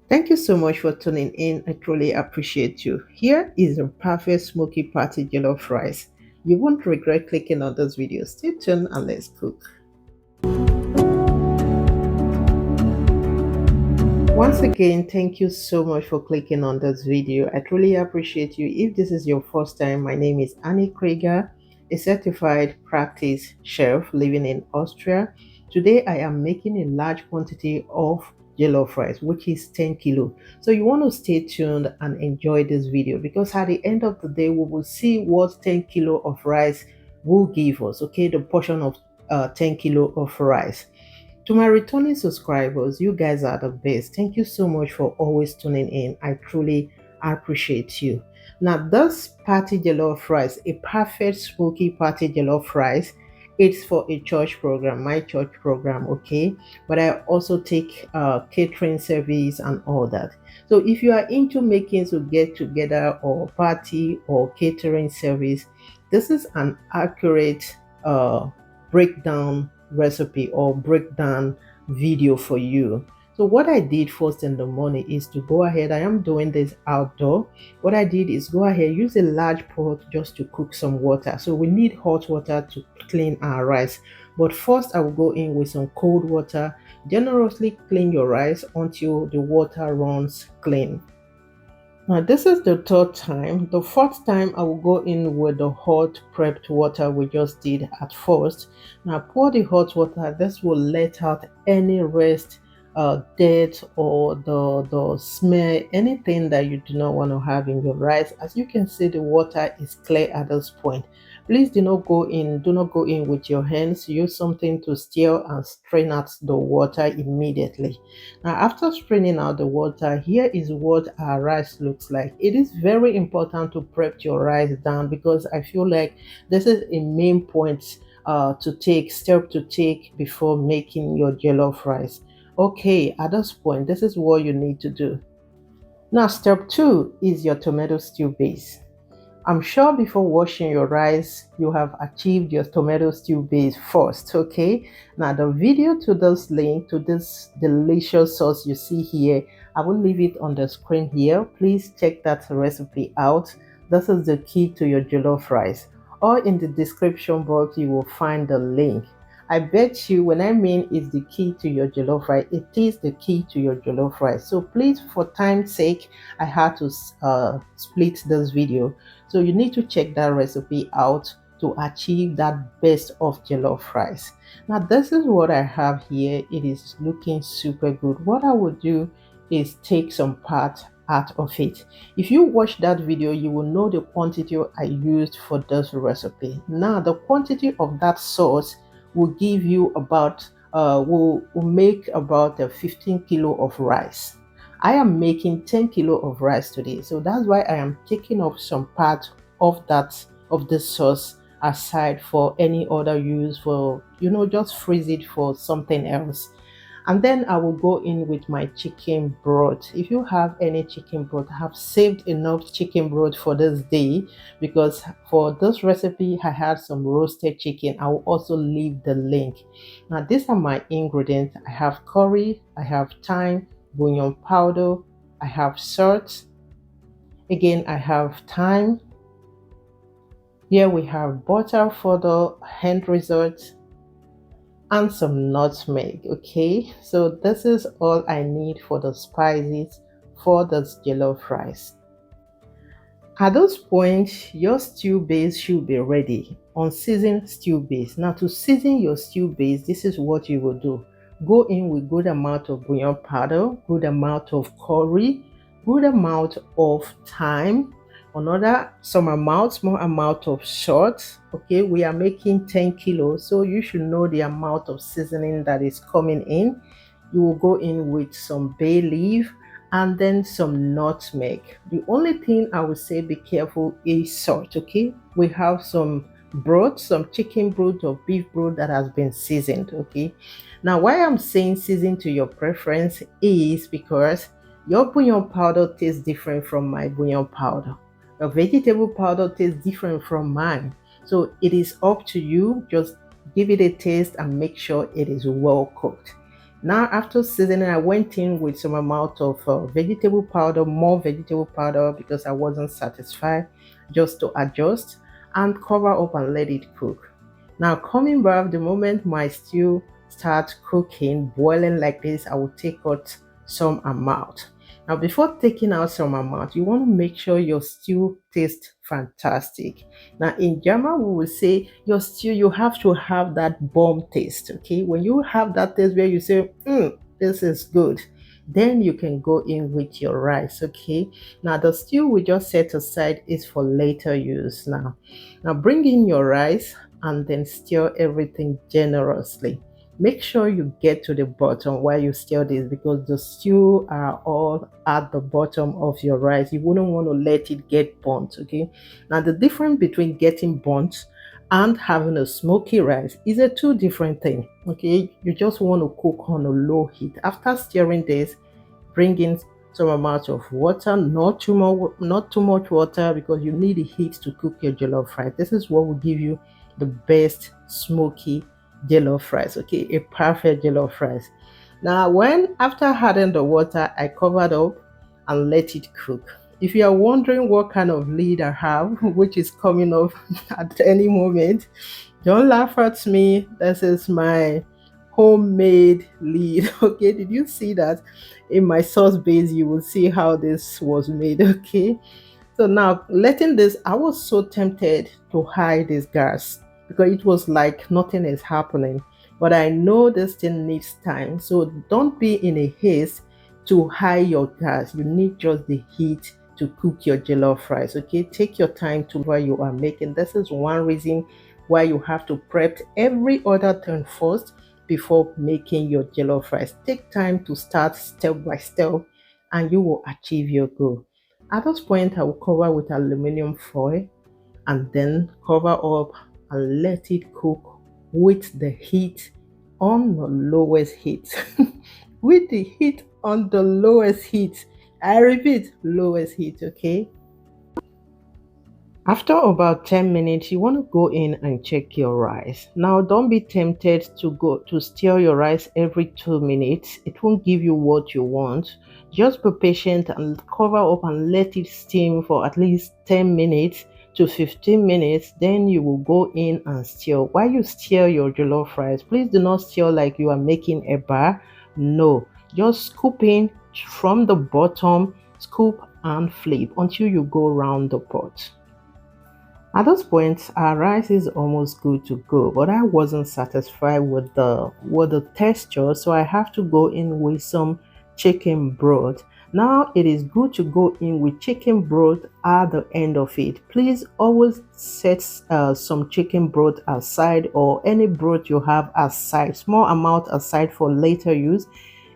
Thank you so much for tuning in. I truly appreciate you. Here is a perfect smoky party jollof rice. You won't regret clicking on this video. Stay tuned and let's cook. Once again, thank you so much for clicking on this video. I truly appreciate you. If this is your first time, my name is Annie Krieger, a certified practice chef living in Austria. Today, I am making a large quantity of jollof rice, which is 10 kilo. So you want to stay tuned and enjoy this video because at the end of the day, we will see what 10 kilo of rice will give us. Okay, the portion of 10 kilo of rice. To my returning subscribers, you guys are the best. Thank you so much for always tuning in. I truly appreciate you. Now, this party jollof rice, a perfect smoky party jollof rice, it's for a church program, my church program, okay? But I also take catering service and all that. So if you are into making to get together or party or catering service, this is an accurate breakdown recipe or breakdown video for you. So what I did first in the morning is to go ahead. I am doing this outdoor. What I did is go ahead, use a large pot just to cook some water. So we need hot water to clean our rice. But first I will go in with some cold water. Generously clean your rice until the water runs clean. Now this is the third time. The fourth time I will go in with the hot prepped water we just did at first. Now pour the hot water. This will let out any rest, dirt or the smell, anything that you do not want to have in your rice. As you can see, the water is clear at this point. Please do not go in with your hands. Use something to stir and strain out the water immediately. Now, after straining out the water, here is what our rice looks like. It is very important to prep your rice down because I feel like this is a main point step to take before making your jollof rice. Okay, at this point, this is what you need to do. Now, step two is your tomato stew base. I'm sure before washing your rice, you have achieved your tomato stew base first, okay? Now the video to this link, to this delicious sauce you see here, I will leave it on the screen here. Please check that recipe out. This is the key to your jollof rice. Or in the description box, you will find the link. I bet you when I mean it's the key to your jollof rice, it is the key to your jollof rice. So please, for time's sake, I had to split this video. So you need to check that recipe out to achieve that best of jollof rice. Now this is what I have here. It is looking super good. What I would do is take some part out of it. If you watch that video, you will know the quantity I used for this recipe. Now the quantity of that sauce will give you about will make about 15 kilo of rice. I am making 10 kilo of rice today, so that's why I am taking off some part of the sauce aside for any other use, for just freeze it for something else. And then I will go in with my chicken broth. If you have any chicken broth, I have saved enough chicken broth for this day because for this recipe I had some roasted chicken. I will also leave the link. Now these are my ingredients. I have curry, I have thyme, bouillon powder, I have salt, again I have thyme. Here we have butter for the end result and some nutmeg. Okay, so this is all I need for the spices for this jollof rice. At this point, your stew base should be ready. Unseasoned stew base. Now to season your stew base, this is what you will do. Go in with good amount of bouillon powder, good amount of curry, good amount of thyme, another small amount of salt. Okay, we are making 10 kilos, so you should know the amount of seasoning that is coming in. You will go in with some bay leaf and then some nutmeg. The only thing I would say be careful is salt. Okay, we have some broth, some chicken broth or beef broth that has been seasoned. Okay, now why I'm saying season to your preference is because your bouillon powder tastes different from my bouillon powder. Your vegetable powder tastes different from mine. So it is up to you. Just give it a taste and make sure it is well cooked. Now, after seasoning, I went in with some amount of vegetable powder, more vegetable powder because I wasn't satisfied, just to adjust and cover up and let it cook. Now, coming back, the moment my stew starts cooking, boiling like this, I will take out some amount. Now, before taking out some amount, you want to make sure your stew tastes fantastic. Now, in German, we will say your stew, you have to have that bomb taste. Okay, when you have that taste where you say, this is good, then you can go in with your rice. Okay, now the stew we just set aside is for later use. Now bring in your rice and then stir everything generously. Make sure you get to the bottom while you stir this because the stew are all at the bottom of your rice. You wouldn't want to let it get burnt. Okay, now the difference between getting burnt and having a smoky rice is a two different thing. Okay, you just want to cook on a low heat. After stirring this, bring in some amount of water, not too much water because you need the heat to cook your jollof rice. This is what will give you the best smoky jollof rice. Okay, a perfect jollof rice. Now, when after adding the water, I covered up and let it cook. If you are wondering what kind of lid I have, which is coming off at any moment, don't laugh at me. This is my homemade lid. Okay, did you see that? In my sauce base, you will see how this was made. Okay, so now letting this, I was so tempted to hide this gas because it was like nothing is happening. But I know this thing needs time. So don't be in a haste to hide your gas. You need just the heat to cook your jollof rice. Okay, take your time to what you are making. This is one reason why you have to prep every other thing first before making your jollof rice. Take time to start step by step and you will achieve your goal. At this point, I will cover with aluminum foil and then cover up and let it cook with the heat on the lowest heat. With the heat on the lowest heat. I repeat, lowest heat, okay? After about 10 minutes, you want to go in and check your rice. Now, don't be tempted to go to stir your rice every 2 minutes. It won't give you what you want. Just be patient and cover up and let it steam for at least 10 minutes to 15 minutes. Then you will go in and stir. While you stir your jollof rice, please do not stir like you are making a bar. No, just scoop in from the bottom, scoop and flip until you go round the pot. At this point, our rice is almost good to go, but I wasn't satisfied with the texture, so I have to go in with some chicken broth. Now it is good to go in with chicken broth at the end of it. Please always set some chicken broth aside or any broth you have aside, small amount aside for later use.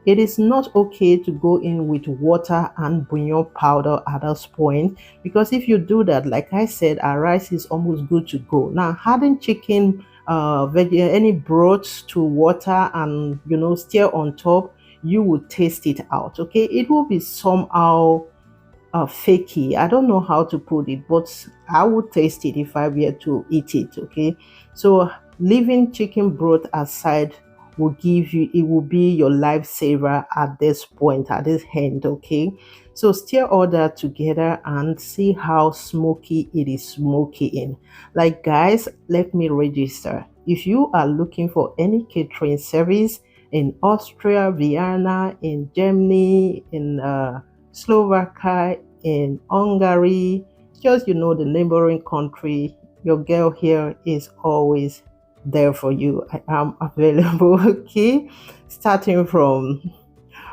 It is not okay to go in with water and bouillon powder at this point because if you do that, like I said, our rice is almost good to go. Now, adding chicken, any broth to water and stir on top, you will taste it out. Okay, it will be somehow fakey. I don't know how to put it, but I would taste it if I were to eat it. Okay, so leaving chicken broth aside will give you, it will be your lifesaver at this point, at this end. Okay, so stir all that together and see how smoky it is smoking. Like, guys, let me register. If you are looking for any catering service in Austria, Vienna, in Germany, in Slovakia, in Hungary, just the neighboring country, your girl here is always there for you. I am available. Okay, starting from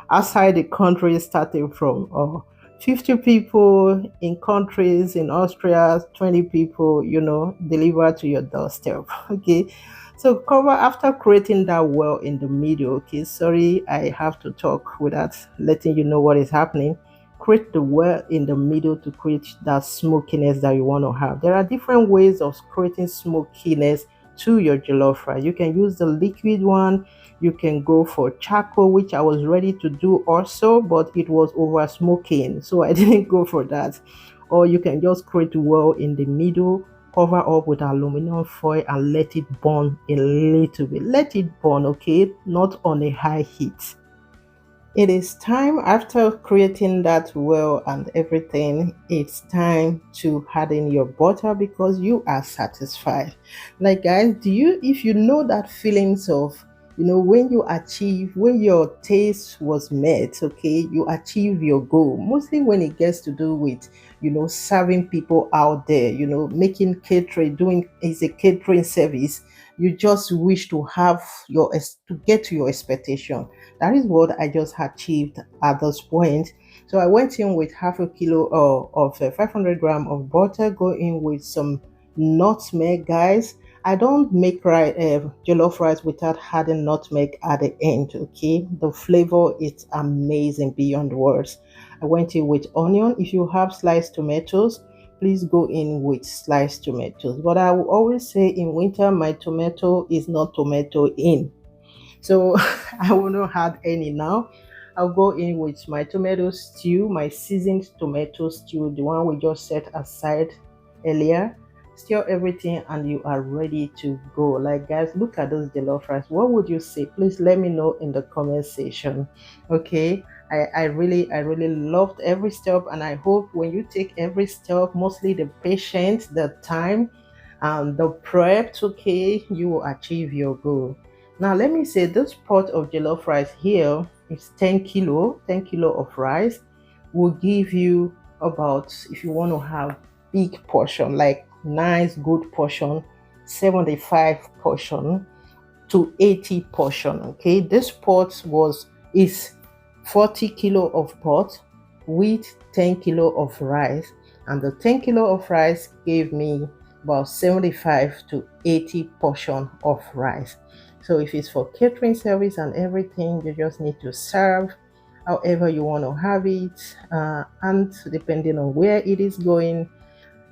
outside the country, starting from 50 people in countries in Austria, 20 people, delivered to your doorstep. Okay, so cover after creating that well in the middle. Okay, sorry, I have to talk without letting you know what is happening. Create the well in the middle to create that smokiness that you want to have. There are different ways of creating smokiness to your jollof rice. You can use the liquid one. You can go for charcoal, which I was ready to do also, but it was over smoking, so I didn't go for that. Or you can just create well in the middle cover up with aluminum foil and let it burn a little bit. Let it burn, okay, not on a high heat. It is time, after creating that well and everything, it's time to add in your butter because you are satisfied. Like guys, do you, if you know that feelings of, when you achieve, when your taste was met, okay, you achieve your goal, mostly when it gets to do with, serving people out there, making catering, doing is a catering service. You just wish to have to get to your expectation. That is what I just achieved at this point. So I went in with half a kilo of 500 gram of butter, go in with some nutmeg, guys. I don't make jollof rice without adding nutmeg at the end, okay? The flavor is amazing beyond words. I went in with onion. If you have sliced tomatoes, please go in with sliced tomatoes. But I will always say in winter, my tomato is not tomato in. So I will not add any now. I'll go in with my tomato stew, my seasoned tomato stew, the one we just set aside earlier. Stir everything and you are ready to go. Like guys, look at this jollof rice. What would you say? Please let me know in the comment section. Okay. I really loved every step, and I hope when you take every step, mostly the patience, the time, and the prep, okay, you will achieve your goal. Now let me say this pot of jollof rice here is 10 kilo of rice will give you about, if you want to have big portion, like nice good portion, 75 portion to 80 portion. Okay, this pot is 40 kilo of pot with 10 kilo of rice, and the 10 kilo of rice gave me about 75 to 80 portion of rice. So if it's for catering service and everything, you just need to serve however you want to have it, and depending on where it is going.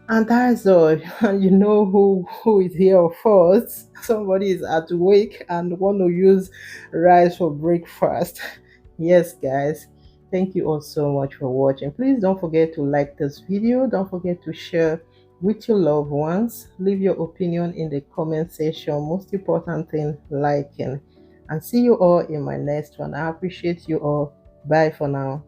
And that's all. You know who is here first. Somebody is at work and want to use rice for breakfast. Yes, guys. Thank you all so much for watching. Please don't forget to like this video. Don't forget to share with your loved ones. Leave your opinion in the comment section. Most important thing, liking. And see you all in my next one. I appreciate you all. Bye for now.